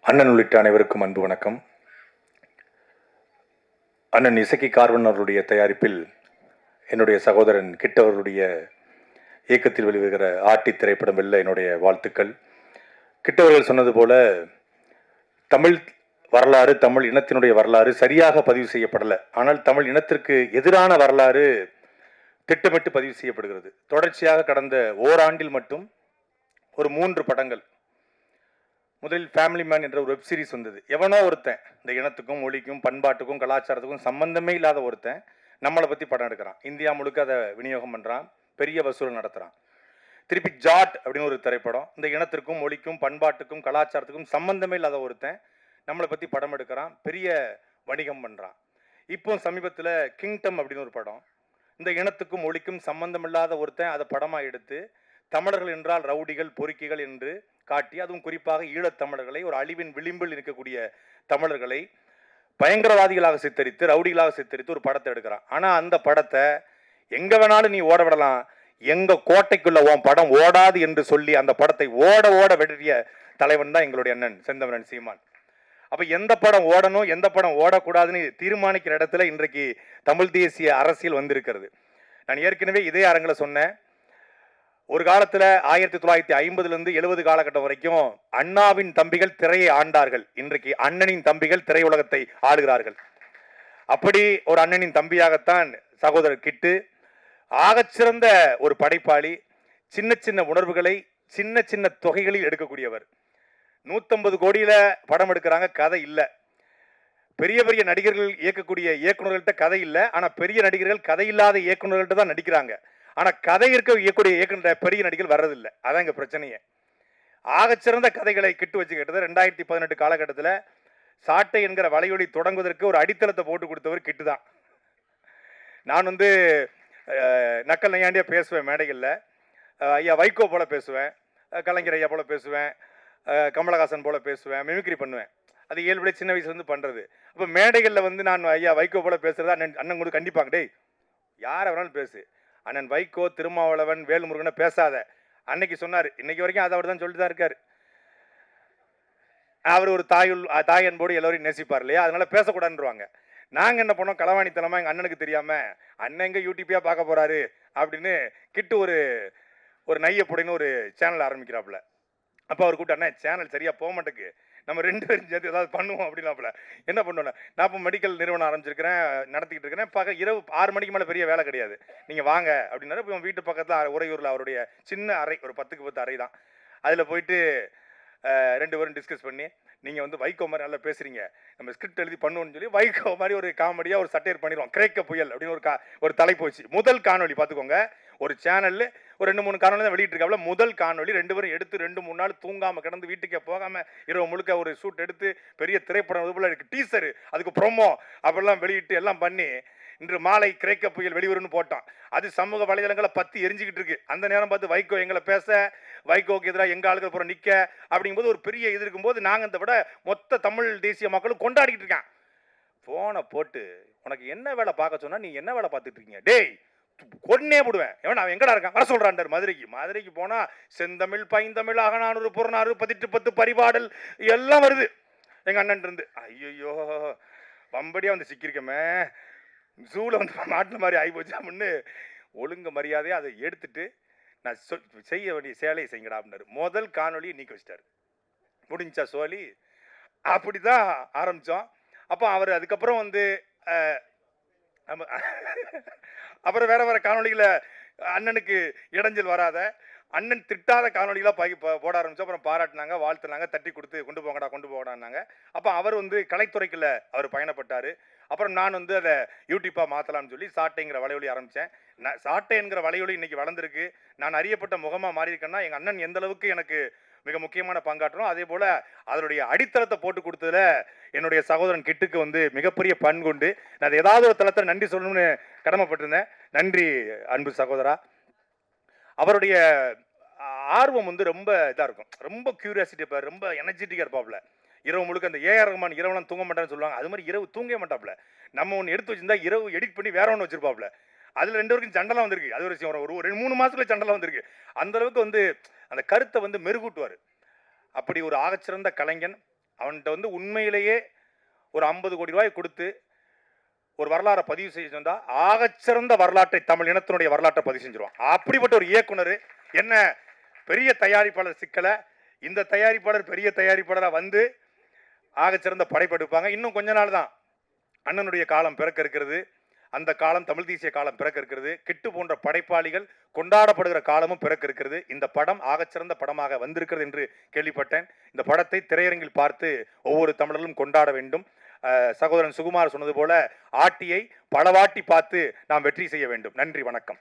அண்ணன் உள்ளிட்ட அனைவருக்கும் அன்பு வணக்கம். அண்ணன் இசக்கி கார்வன் அவர்களுடைய தயாரிப்பில் என்னுடைய சகோதரன் கிட்டவர்களுடைய இயக்கத்தில் வெளிவருகிற ஆர்டி திரைப்படம் வெல்ல என்னுடைய வாழ்த்துக்கள். கிட்டவர்கள் சொன்னது போல தமிழ் வரலாறு, தமிழ் இனத்தினுடைய வரலாறு சரியாக பதிவு செய்யப்படலை. ஆனால் தமிழ் இனத்திற்கு எதிரான வரலாறு திட்டமிட்டு பதிவு செய்யப்படுகிறது. தொடர்ச்சியாக கடந்த ஓராண்டில் மட்டும் ஒரு 3 படங்கள். முதலில் ஃபேமிலி மேன் என்ற ஒரு வெப் சீரிஸ் வந்தது. எவனோ ஒருத்தன் இந்த இனத்துக்கும் மொழிக்கும் பண்பாட்டுக்கும் கலாச்சாரத்துக்கும் சம்பந்தமே இல்லாத ஒருத்தன் நம்மளை பற்றி படம் எடுக்கிறான். இந்தியா முழுக்க அதை விநியோகம் பண்ணுறான், பெரிய வசூல் நடத்துகிறான். திருப்பி ஜாட் அப்படின்னு ஒரு திரைப்படம், இந்த இனத்திற்கும் மொழிக்கும் பண்பாட்டுக்கும் கலாச்சாரத்துக்கும் சம்பந்தமே இல்லாத ஒருத்தன் நம்மளை பற்றி படம் எடுக்கிறான், பெரிய வணிகம் பண்ணுறான். இப்போ சமீபத்தில் கிங்டம் அப்படின்னு ஒரு படம், இந்த இனத்துக்கும் மொழிக்கும் சம்பந்தம் இல்லாத ஒருத்தன் அதை படமாக எடுத்து தமிழர்கள் என்றால் ரவுடிகள் பொறுக்கிகள் என்று காட்டி, அதுவும் குறிப்பாக ஈழத்தமிழர்களை, ஒரு அழிவின் விளிம்பில் இருக்கக்கூடிய தமிழர்களை பயங்கரவாதிகளாக சித்தரித்து, ரவுடிகளாக சித்தரித்து ஒரு படத்தை எடுக்கிறான். ஆனால் அந்த படத்தை எங்கே வேணாலும் நீ ஓட விடலாம், எங்கள் கோட்டைக்குள்ள உன் படம் ஓடாது என்று சொல்லி அந்த படத்தை ஓட ஓட வெற்றிய தலைவன் தான் எங்களுடைய அண்ணன் செந்தமிழன் சீமான். அப்போ எந்த படம் ஓடணும், எந்த படம் ஓடக்கூடாதுன்னு தீர்மானிக்கிற இடத்துல இன்றைக்கு தமிழ் தேசிய அரசியல் வந்திருக்கிறது. நான் ஏற்கனவே இதே அரங்கில் சொன்னேன். ஒரு காலத்தில் 1950 70 காலகட்டம் வரைக்கும் அண்ணாவின் தம்பிகள் திரையை ஆண்டார்கள். இன்றைக்கு அண்ணனின் தம்பிகள் திரையுலகத்தை ஆளுகிறார்கள். அப்படி ஒரு அண்ணனின் தம்பியாகத்தான் சகோதரர் கிட்டு ஆகச்சிறந்த ஒரு படைப்பாளி. சின்ன சின்ன உணர்வுகளை சின்ன சின்ன தொகைகளில் எடுக்கக்கூடியவர். 150 கோடியில படம் எடுக்கிறாங்க, கதை இல்லை. பெரிய பெரிய நடிகர்கள் இயக்கக்கூடிய இயக்குநர்கள்ட்ட கதை இல்லை, ஆனால் பெரிய நடிகர்கள் கதை இல்லாத இயக்குநர்கள்ட்ட தான் நடிக்கிறாங்க. ஆனால் கதை இருக்க இயக்கூடிய இயக்குனர் பெரிய நடிகர்கள் வர்றதில்லை. அதான் இங்கே பிரச்சனையே. ஆகச்சிறந்த கதைகளை கிட்டு வச்சுக்கிட்டது 2018 காலகட்டத்தில் சாட்டை என்கிற வலையொலி தொடங்குவதற்கு ஒரு அடித்தளத்தை போட்டு கொடுத்தவர் கிட்டு தான். நான் நக்கல் நையாண்டியாக பேசுவேன் மேடைகளில். ஐயா வைகோ போல பேசுவேன், கலைஞர் ஐயா போல பேசுவேன், கமலஹாசன் போல பேசுவேன், மிமிக்ரி பண்ணுவேன். அது இயல்புடைய சின்ன வயசுலேருந்து பண்ணுறது. அப்போ மேடைகளில் நான் ஐயா வைகோ போல பேசுகிறதா அண்ணன் கூட கண்டிப்பாங்க, டேய் யாரை வேணாலும் பேசு, அண்ணன் வைகோ, திருமாவளவன், வேல்முருகனை பேசாத. அன்னைக்கு சொன்னார், இன்னைக்கு வரைக்கும் அதை அவர் தான் சொல்லிட்டு தான் இருக்காரு. அவர் ஒரு தாய் அன்போடு எல்லோரையும் நேசிப்பார் இல்லையா, அதனால பேசக்கூடாதுன்றாங்க. நாங்கள் என்ன பண்ணோம், களவாணித்தனமாக எங்கள் அண்ணனுக்கு தெரியாமல் அண்ணன் எங்கே யூடியூப்பியாக பார்க்க போகிறாரு அப்படின்னு கிட்டு ஒரு நையப்புடின்னு ஒரு சேனல் ஆரம்பிக்கிறாப்புல. அப்போ அவர் கூப்பிட்டு, அண்ணன் சேனல் சரியாக போக மாட்டேக்கு, நம்ம 2 பேரும் சேர்த்து ஏதாவது பண்ணுவோம் அப்படின்னாப்புல. என்ன பண்ணுவோம், நான் இப்போ மெடிக்கல் நிறுவனம் ஆரம்பிச்சிருக்கிறேன், நடத்திக்கிட்டு இருக்கிறேன். இரவு 6 மணிக்கு மேலே பெரிய வேலை கிடையாது, நீங்கள் வாங்க அப்படின்னாரு. இப்போ வீட்டு பக்கத்தில் உறையூரில் அவருடைய சின்ன அறை, ஒரு 10க்கு 10 அறை தான். அதில் போயிட்டு 2 பேரும் டிஸ்கஸ் பண்ணி, நீங்கள் வைகோ மாதிரி நல்லா பேசுகிறீங்க, நம்ம ஸ்கிரிப்ட் எழுதி பண்ணுவோன்னு சொல்லி வைகோ மாதிரி ஒரு காமெடியாக ஒரு சட்டையர் பண்ணிடுவோம். கிரேக்க புயல் அப்படின்னு ஒரு தலைப்பு வச்சு முதல் காணொலி பார்த்துக்கோங்க. ஒரு சேனலில் ஒரு 2-3 காணொலி தான் வெளியிட்டிருக்காப்புல. முதல் காணொலி 2 பேரும் எடுத்து 2-3 நாள் தூங்காமல் கிடந்து வீட்டுக்கே போகாமல் இரவு முழுக்க ஒரு ஷூட் எடுத்து பெரிய திரைப்படம் இது போல் இருக்குது, டீசரு, அதுக்கு ப்ரோமோ அப்படிலாம் வெளியிட்டு எல்லாம் பண்ணி இன்று மாலை கிரேக்க புயல் வெளிவரும்னு போட்டோம். அது சமூக வலைதளங்களை பற்றி எரிஞ்சிக்கிட்டு இருக்கு. அந்த நேரம் பார்த்து வைகோ எங்களை பேச, வைகோக்கு எதிராக எங்கள் ஆளுகள் புறம் நிற்க அப்படிங்கும்போது ஒரு பெரிய இது இருக்கும்போது நாங்கள் இந்த விட மொத்த தமிழ் தேசிய மக்களும் கொண்டாடிக்கிட்டு இருக்கேன். ஃபோனை போட்டு, உனக்கு என்ன வேலை பார்க்க சொன்னா நீ என்ன வேலை பார்த்துட்டு இருக்கீங்க, டேய் கொன்னே போடுவேன், எவன் அவன் எங்கடா இருக்கான் வர சொல்றான். மதுரைக்கு போனா செந்தமிழ் பைந்தமிழ் அகநானூறு புறநானூறு 18 பரிபாடல் எல்லாம் வருது எங்க அண்ணன் இருந்து. ஐயோ வம்படியா சிக்கிருக்கமே, ஜூல மாட்டின மாதிரி ஆகி போச்சு அப்படின்னு ஒழுங்கு மரியாதையா அதை எடுத்துட்டு, நான் செய்ய வேண்டிய சேலையை செய்யுங்கடா அப்படின்னாரு. முதல் காணொலியை நீக்கி வச்சிட்டாரு. முடிஞ்சா சோழி. அப்படிதான் ஆரம்பிச்சோம். அப்போ அவர் அதுக்கப்புறம் அப்புறம் வேற காணொலிகளை அண்ணனுக்கு இடைஞ்சல் வராத, அண்ணன் திட்டாத காணொலிகளாக போட ஆரம்பிச்சோம். அப்புறம் பாராட்டினாங்க, வாழ்த்துனாங்க, தட்டி கொடுத்து கொண்டு போங்கடான்னாங்க. அப்போ அவர் கலைத்துறைக்குள்ள அவர் பயணப்பட்டார். அப்புறம் நான் அதை யூடியூப்பாக மாற்றலாம்னு சொல்லி சாட்டைங்கிற வலையொலி ஆரம்பித்தேன். சாட்டை என்கிற வலையொலி இன்னைக்கு வளர்ந்துருக்கு. நான் அறியப்பட்ட முகமாக மாறி இருக்கேன்னா எங்கள் அண்ணன் எந்த அளவுக்கு எனக்கு மிக முக்கியமான பங்காற்றணும். அதே போல் அதனுடைய அடித்தளத்தை போட்டு கொடுத்ததுல என்னுடைய சகோதரன் கிட்டுக்கு மிகப்பெரிய பண்புண்டு. நான் ஏதாவது ஒரு தளத்தில் நன்றி சொல்லணும்னு கடமைப்பட்டிருந்தேன். நன்றி அன்பு சகோதரா. அவருடைய ஆர்வம் ரொம்ப இதாக இருக்கும், ரொம்ப கியூரியாசிட்டி இருப்பார், ரொம்ப எனர்ஜெட்டிக்காக இருப்பாப்புல. இரவு முழுக்க அந்த ஏஆர் ரஹ்மான் இரவுலாம் தூங்க மாட்டான்னு சொல்லுவாங்க, அது மாதிரி இரவு தூங்கவே மாட்டாப்புல. நம்ம ஒன்று எடுத்து வச்சிருந்தா இரவு எடிட் பண்ணி வேற ஒன்று வச்சிருப்பாப்புல. அதில் 2 பேருக்கும் சண்டெல்லாம் வந்திருக்கு. அது ஒரு விஷயம், ஒரு 3 மாதத்துல சண்டெல்லாம் வந்திருக்கு. அந்த அளவுக்கு அந்த கருத்தை மெருகூட்டுவார். அப்படி ஒரு ஆகச்சிறந்த கலைஞன். அவன்கிட்ட வந்து உண்மையிலேயே ஒரு 50 கோடி ரூபாய் கொடுத்து ஒரு வரலாறை பதிவு செஞ்சா ஆகச்சிறந்த வரலாற்றை தமிழ் இனத்தினுடைய வரலாற்றை பதிவு செஞ்சிருவான். அப்படிப்பட்ட ஒரு இயக்குனர் என்ன பெரிய தயாரிப்பாளர் சிக்கலை இந்த தயாரிப்பாளர் பெரிய தயாரிப்பாளராக வந்து ஆகச்சிறந்த படைப்பெடுப்பாங்க. இன்னும் கொஞ்ச நாள் தான் அண்ணனுடைய காலம் பிறக்க இருக்கிறது. அந்த காலம் தமிழ் தேசிய காலம் பிறக்க இருக்கிறது. கிட்டு போன்ற படைப்பாளிகள் கொண்டாடப்படுகிற காலமும் பிறக்க இருக்கிறது. இந்த படம் ஆகச்சிறந்த படமாக வந்திருக்கிறது என்று கேள்விப்பட்டேன். இந்த படத்தை திரையரங்கில் பார்த்து ஒவ்வொரு தமிழர்களும் கொண்டாட வேண்டும். சகோதரன் சுகுமார் சொன்னது போல ஆட்டியை பலவாட்டி பார்த்து நாம் வெற்றி செய்ய வேண்டும். நன்றி, வணக்கம்.